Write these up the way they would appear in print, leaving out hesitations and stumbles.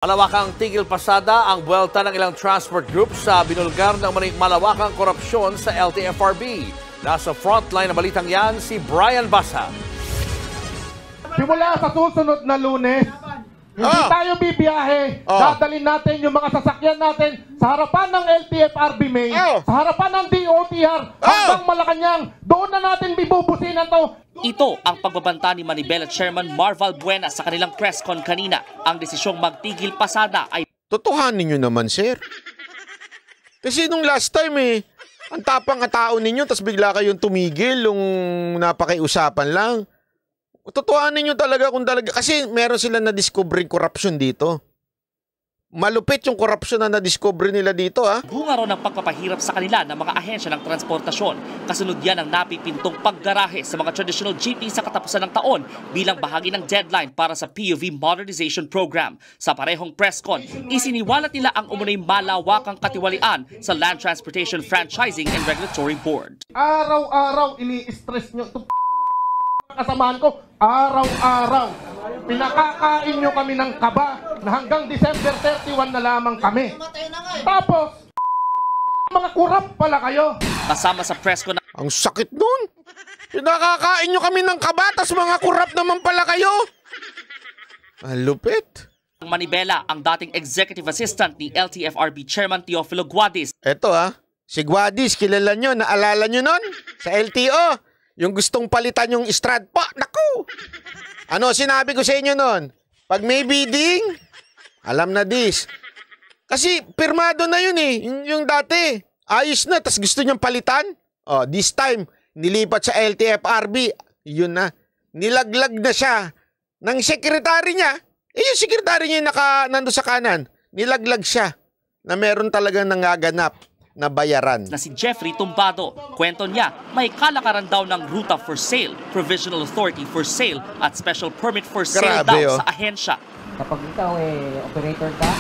Malawakang tigil pasada ang buwelta ng ilang transport groups sa binulgar ng malawakang korupsyon sa LTFRB. Nasa frontline na balitang yan si Brian Basa. Simula sa susunod na Lunes, hindi tayo bibiyahe. Dadalhin natin yung mga sasakyan natin sa harapan ng LTFRB main, sa harapan ng DOTR, hanggang Malacanang. Doon na natin bibubusinan to. Ito ang pagbabanta ni Manibela Chairman Marval Buena sa kanilang press con kanina. Ang desisyong magtigil pasada ay... Totohanin nyo naman, sir. Kasi nung last time ang tapang tao ninyo, tas bigla kayong tumigil nung napakiusapan lang. Totohanin nyo talaga kung talaga. Kasi meron sila na-discovering corruption dito. Malupit yung corruption na na-discover nila dito, ha? Bunga raw ng pagpapahirap sa kanila ng mga ahensya ng transportasyon. Kasunod yan ang napipintong paggarahe sa mga traditional jeepney sa katapusan ng taon bilang bahagi ng deadline para sa PUV Modernization Program. Sa parehong press con, isiniwalat nila ang umunay malawakang katiwalian sa Land Transportation Franchising and Regulatory Board. Araw-araw ini-stress nyo ito. Kasamahan ko, araw-araw. Pinakakain nyo kami ng kaba na hanggang December 31 na lamang kami. Tapos, mga kurap pala kayo. Kasama sa press con, Ang sakit nun. Pinakakain nyo kami ng kaba, tas mga kurap naman pala kayo. Ang lupit. Manibela, ang dating executive assistant ni LTFRB Chairman Teofilo Guadis. Eto si Guadis, kilala nyo, naalala nyo nun? Sa LTO, yung gustong palitan yung Stradpa. Naku! Ano sinabi ko sa inyo nun? Pag may bidding, alam na this. Kasi pirmado na yun yung dati. Ayos na, tas gusto niyang palitan. This time, nilipat sa LTFRB. Yun na. Nilaglag na siya ng sekretary niya. Yung sekretary niya yung nando sa kanan. Nilaglag siya na meron talagang nangaganap na bayaran. Na si Jeffrey Tumbado. Kwento niya, may kalakaran daw ng Ruta for Sale, Provisional Authority for Sale at Special Permit for Sale daw sa ahensya. Kapag ikaw operator ka,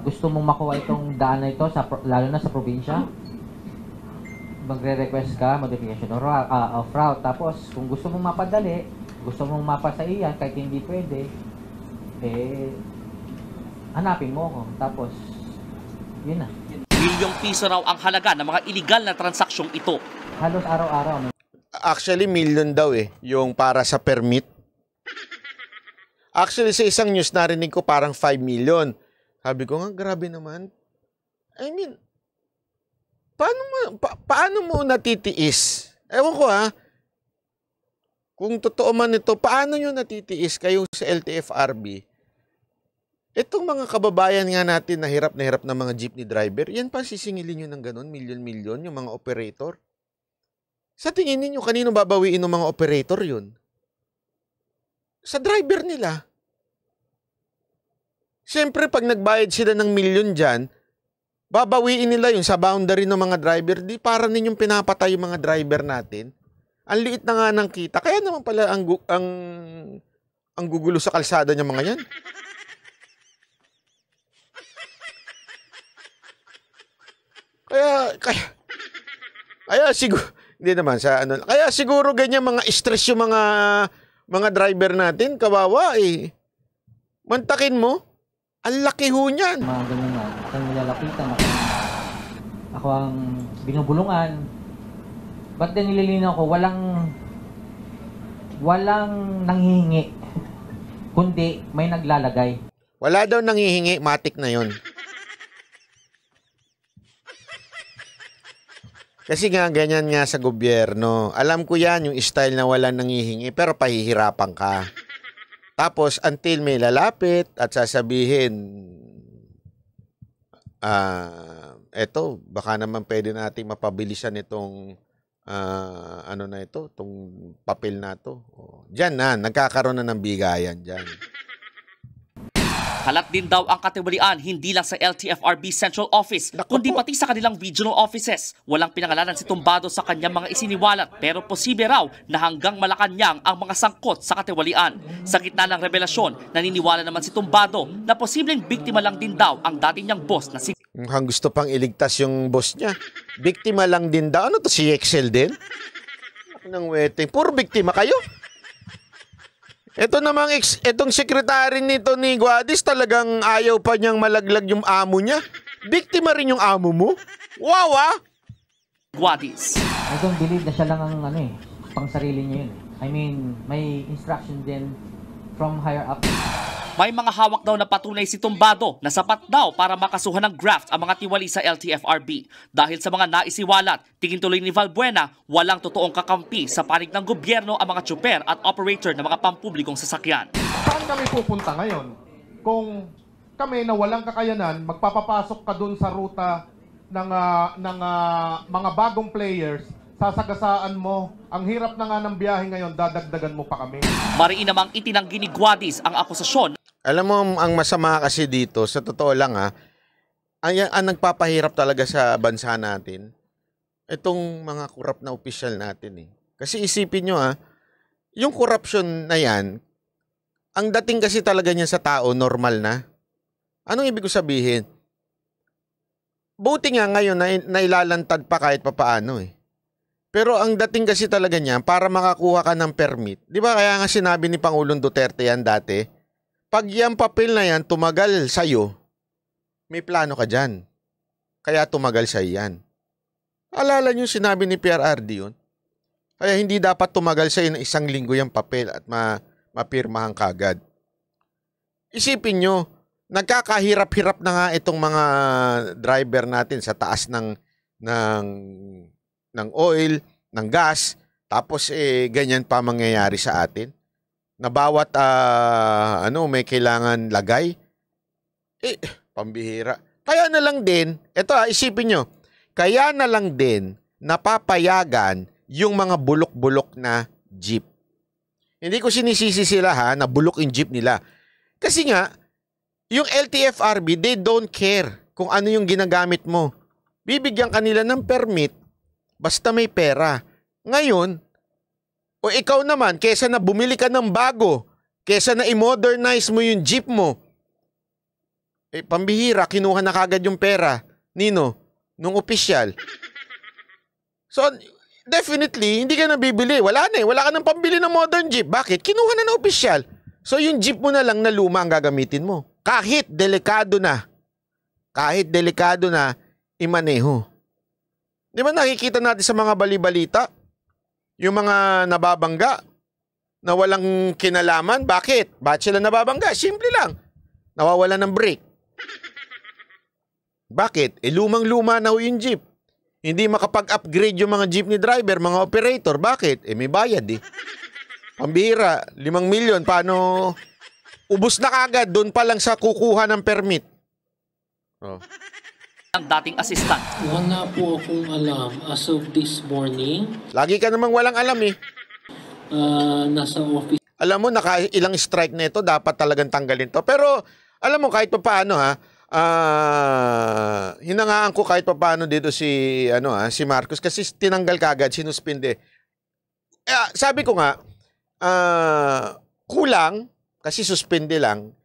gusto mong makuha itong daan na ito, lalo na sa probinsya, magre-request ka, modification of route. Tapos, kung gusto mong mapadali, gusto mong mapasa iyan, kahit hindi pwede, hanapin mo ako. Tapos, yun na. Milyong piso raw ang halaga ng mga illegal na transaksyong ito. Halos araw-araw. Actually, million daw yung para sa permit. Actually, sa isang news narinig ko parang 5 million. Sabi ko nga, grabe naman. I mean, paano mo natitiis? Ewan ko kung totoo man ito, paano nyo natitiis kayo sa LTFRB? Itong mga kababayan nga natin na hirap na mga jeepney driver, yan pa sisingilin nyo ng ganun, milyon-milyon, yung mga operator. Sa tingin ninyo, kanino babawiin ng mga operator yun? Sa driver nila. Siyempre, pag nagbayad sila ng milyon dyan, babawiin nila yun sa boundary ng mga driver. Di para ninyong pinapatay yung mga driver natin. Ang liit na nga ng kita. Kaya naman pala ang gugulo sa kalsada niya mga yan. Kaya siguro hindi naman sa ano. Kaya siguro ganyan mga stress yung mga driver natin, kawawa Mantakin mo, ang laki ho niyan. Mga ganyan na, ako ang nilalapitan, ako ang binubulungan. Ba't din nililinaw ko, walang nanghihingi, kundi may naglalagay. Wala daw nanghihingi, matik na yon. Kasi nga, ganyan nga sa gobyerno. Alam ko yan, yung style na wala nanghihingi, pero pahihirapan ka. Tapos, until may lalapit at sasabihin, eto, baka naman pwede nating mapabilisan itong, itong papel na to. Diyan na, nagkakaroon na ng bigayan dyan. Kalat din daw ang katiwalian hindi lang sa LTFRB Central Office, kundi pati sa kanilang regional offices. Walang pinangalanan si Tumbado sa kanyang mga isiniwalat pero posible raw na hanggang Malacanang ang mga sangkot sa katiwalian. Sa gitna ng revelasyon, naniniwala naman si Tumbado na posibleng biktima lang din daw ang dati niyang boss na si... Mukhang gusto pang iligtas yung boss niya. Biktima lang din daw. Ano to, si Excel din? Nang wete. Puro biktima kayo? Ito namang itong secretary nito ni Guadis talagang ayaw pa niyang malaglag yung amo niya. Biktima rin yung amo mo? Wow, ah! Guadis. I don't believe na siya lang ang pang sarili niya yun. I mean, may instruction din from higher up. May mga hawak daw na patunay si Tumbado na sapat daw para makasuhan ng graft ang mga tiwali sa LTFRB. Dahil sa mga naisiwalat, tingin tuloy ni Valbuena, walang totoong kakampi sa panig ng gobyerno ang mga tsuper at operator ng mga pampublikong sasakyan. Saan kami pupunta ngayon? Kung kami na walang kakayanan, magpapapasok ka dun sa ruta ng mga bagong players, sasagasaan mo, ang hirap na nga ng biyahe ngayon, dadagdagan mo pa kami. Mariin namang itinanggi ni Guadis ang akusasyon. Alam mo, ang masama kasi dito, sa totoo lang ang nagpapahirap talaga sa bansa natin, itong mga korap na opisyal natin. Kasi isipin nyo yung corruption na yan, ang dating kasi talaga niya sa tao, normal na. Anong ibig ko sabihin? Buti nga ngayon na nailalantad pa kahit papaano Pero ang dating kasi talaga niya, para makakuha ka ng permit, di ba kaya nga sinabi ni Pangulong Duterte yan dati, pag yung papel na yan tumagal sa'yo, may plano ka dyan. Kaya tumagal sa'yo yan. Alala niyo sinabi ni PRRD yun? Kaya hindi dapat tumagal sa'yo ng 1 linggo yung papel at mapirmahan kagad. Isipin nyo, nagkakahirap-hirap na nga itong mga driver natin sa taas ng oil, ng gas, tapos ganyan pa mangyayari sa atin. Na bawat may kailangan lagay, pambihira. Kaya na lang din, isipin nyo, kaya na lang din napapayagan yung mga bulok-bulok na jeep. Hindi ko sinisisi sila na bulok yung jeep nila. Kasi nga, yung LTFRB, they don't care kung ano yung ginagamit mo. Bibigyan kanila ng permit, basta may pera. Ngayon, o ikaw naman, kesa na bumili ka ng bago, kesa na i-modernize mo yung jeep mo, pambihira, kinuha na kagad yung pera. Nino? Nung opisyal. So, definitely, hindi ka na bibili. Wala na wala ka nang pambili ng modern jeep. Bakit? Kinuha na ng opisyal. So, yung jeep mo na lang na luma ang gagamitin mo. Kahit delikado na, imaneho. Di ba nakikita natin sa mga balibalita? Yung mga nababangga na walang kinalaman. Bakit? Bakit sila nababangga? Simple lang. Nawawala ng brake. Bakit? Lumang-luma na yung jeep. Hindi makapag-upgrade yung mga jeepney driver, mga operator. Bakit? May bayad Pambihira, 5 milyon. Paano? Ubus na kagad. Doon pa lang sa kukuha ng permit. Ang dating assistant. Wala po akong alam as of this morning. Lagi ka namang walang alam Nasa office. Alam mo, ilang strike na ito, dapat talagang tanggalin to. Pero, alam mo, kahit pa paano hinangaan ko kahit pa paano dito si Marcos kasi tinanggal kagad, sinuspinde. Sabi ko nga, kulang, kasi suspende lang.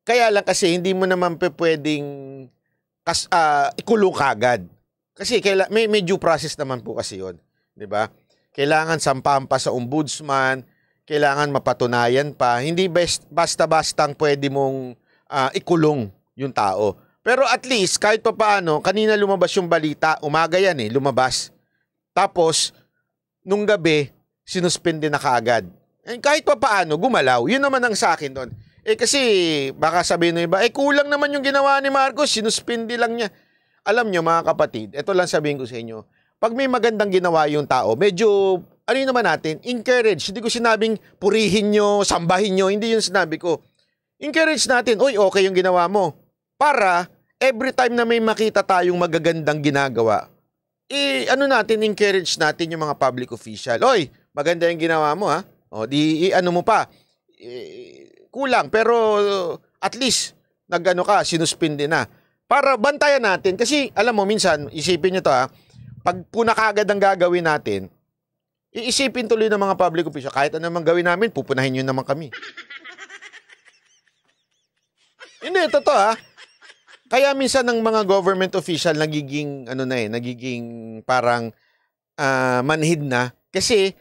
Kaya lang kasi hindi mo naman pwedeng ikulong kagad. Kasi may due process naman po kasi yun. Diba? Kailangan sampahan pa sa ombudsman, kailangan mapatunayan pa. Hindi basta-bastang pwede mong ikulong yung tao. Pero at least, kahit pa paano, kanina lumabas yung balita, umaga yan lumabas. Tapos, nung gabi, sinuspende na kaagad. Kahit pa paano, gumalaw. Yun naman ang sa akin doon. Kasi baka sabihin nyo iba, kulang naman yung ginawa ni Marcos, sinuspindi lang niya. Alam nyo mga kapatid, ito lang sabihin ko sa inyo, pag may magandang ginawa yung tao, medyo, naman natin, encourage. Hindi ko sinabing purihin nyo, sambahin nyo, hindi yun sinabi ko. Encourage natin, okay yung ginawa mo. Para, every time na may makita tayong magagandang ginagawa, encourage natin yung mga public official. Maganda yung ginawa mo mo pa. Kulang, pero at least sinuspindi na. Para bantayan natin, kasi alam mo, minsan, isipin nyo to pag puna kagad ang gagawin natin, iisipin tuloy ng mga public official, kahit ano naman gawin namin, pupunahin nyo naman kami. Hindi, totoo Kaya minsan ng mga government official nagiging, nagiging parang manhid na, kasi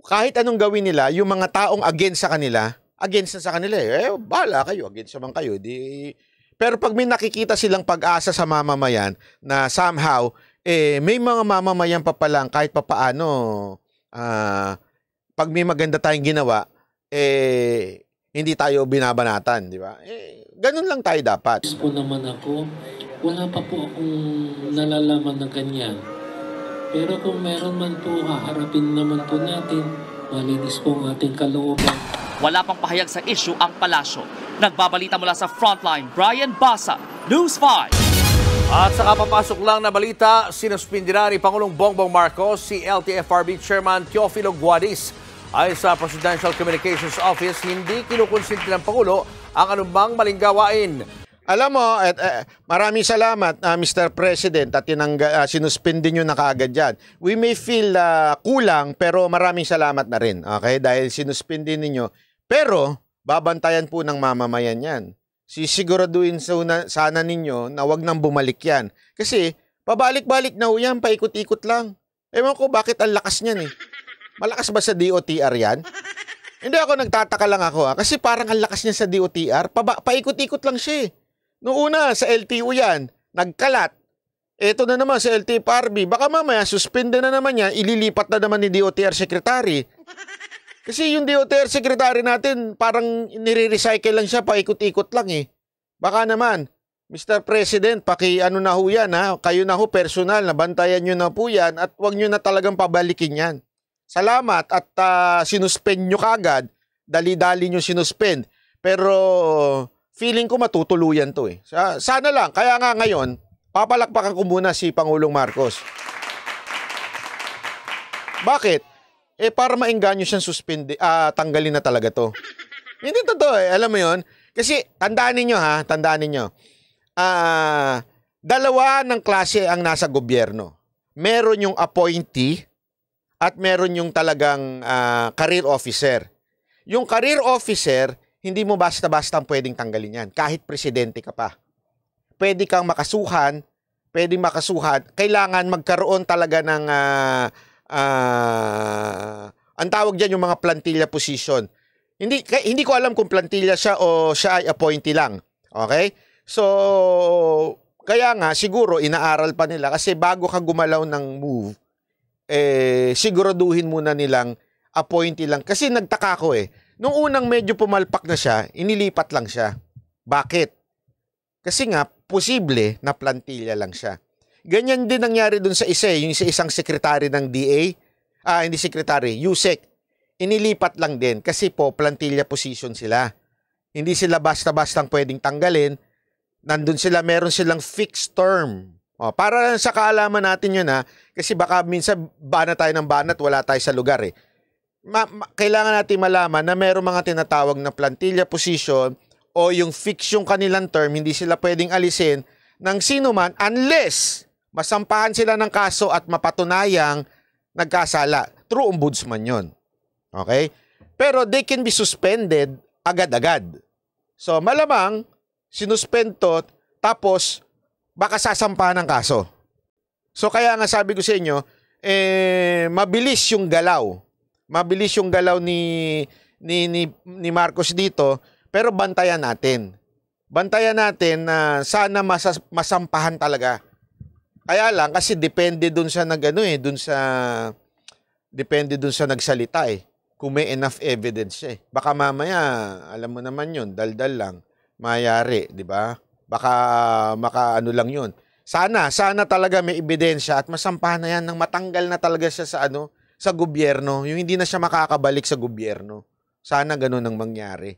kahit anong gawin nila, yung mga taong against sa kanila, against na sa kanila bahala kayo, against naman kayo. Pero pag may nakikita silang pag-asa sa mamamayan na somehow, may mga mamamayan pa palang kahit papaano, pag may maganda tayong ginawa, hindi tayo binabanatan, di ba? Ganun lang tayo dapat. Po naman ako, wala pa po akong nalalaman na ganyan. Pero kung meron man po, haharapin naman po natin, malinis po ang ating kalooban. Wala pang pahayag sa issue ang palasyo. Nagbabalita mula sa Frontline, Brian Basa, News 5. At sa kapapasok lang na balita, sinuspindira ni Pangulong Bongbong Marcos si LTFRB Chairman Teofilo Guadis. Ay sa Presidential Communications Office, hindi kinukonsinti ng Pangulo ang anumang maling gawain. Alam mo, maraming salamat, Mr. President, at sinuspindi nyo na kaagad yan. We may feel kulang, pero maraming salamat na rin, okay? Dahil sinuspindi ninyo. Pero, babantayan po ng mamamayan yan. Sisiguraduhin sana ninyo na wag nang bumalik yan. Kasi, pabalik-balik na yan, paikot-ikot lang. Ewan ko, bakit ang lakas niyan eh? Malakas ba sa DOTR yan? Hindi ako nagtataka lang ako kasi parang ang lakas niya sa DOTR, paikot-ikot lang siya eh. Noong una, sa LTO yan, nagkalat. Eto na naman sa LTFRB, baka mamaya suspende na naman yan, ililipat na naman ni DOTR Secretary. Kasi yung DOTR Secretary natin, parang nire-recycle lang siya, paikot-ikot lang eh. Baka naman, Mr. President, ano na ho yan ha, kayo na ho personal, nabantayan nyo na po yan at wag nyo na talagang pabalikin yan. Salamat at sinuspend nyo kagad, dali-dali nyo sinuspend. Pero feeling ko matutuluyan to eh. Sana lang. Kaya nga ngayon, papalakpakan ko muna si Pangulong Marcos. Bakit? Para maengganyo siyang tanggalin na talaga to. Hindi totoo eh. Alam mo yon? Kasi tandaan ninyo ha, tandaan ninyo. Dalawa ng klase ang nasa gobyerno. Meron yung appointee at meron yung talagang career officer. Yung career officer, hindi mo basta-basta pwedeng tanggalin yan. Kahit presidente ka pa. Pwede kang makasuhan, kailangan magkaroon talaga ng, ang tawag dyan yung mga plantilla position. Hindi ko alam kung plantilla siya o siya ay appointee lang. Okay? So, kaya nga, siguro, inaaral pa nila kasi bago ka gumalaw ng move, siguraduhin muna nilang appointee lang. Kasi nagtaka ko nung unang medyo pumalpak na siya, inilipat lang siya. Bakit? Kasi nga, posible na plantilla lang siya. Ganyan din nangyari dun sa yung isang sekretary ng DA, hindi sekretary, USEC. Inilipat lang din kasi po plantilla position sila. Hindi sila basta-bastang pwedeng tanggalin. Nandun sila, meron silang fixed term. Para sa kaalaman natin yun kasi baka minsan banat tayo ng banat, wala tayo sa lugar kailangan natin malaman na mayroong mga tinatawag na plantilla position o yung fix yung kanilang term, hindi sila pwedeng alisin ng sino man unless masampahan sila ng kaso at mapatunayang nagkasala. True ombudsman yun. Okay? Pero they can be suspended agad-agad. So malamang, sinuspend to, tapos baka sasampahan ng kaso. So kaya nga sabi ko sa inyo, mabilis yung galaw. Mabilis yung galaw ni Marcos dito, pero bantayan natin. Bantayan natin na sana masampahan talaga. Kaya lang kasi depende dun sa depende dun sa nagsalita kung may enough evidence siya Baka mamaya, alam mo naman yun, daldal lang, mayari, di ba? Baka makaano lang yun. Sana talaga may ebidensya at masampahan na yan nang matanggal na talaga siya sa gobyerno, yung hindi na siya makakabalik sa gobyerno. Sana ganun ang mangyari.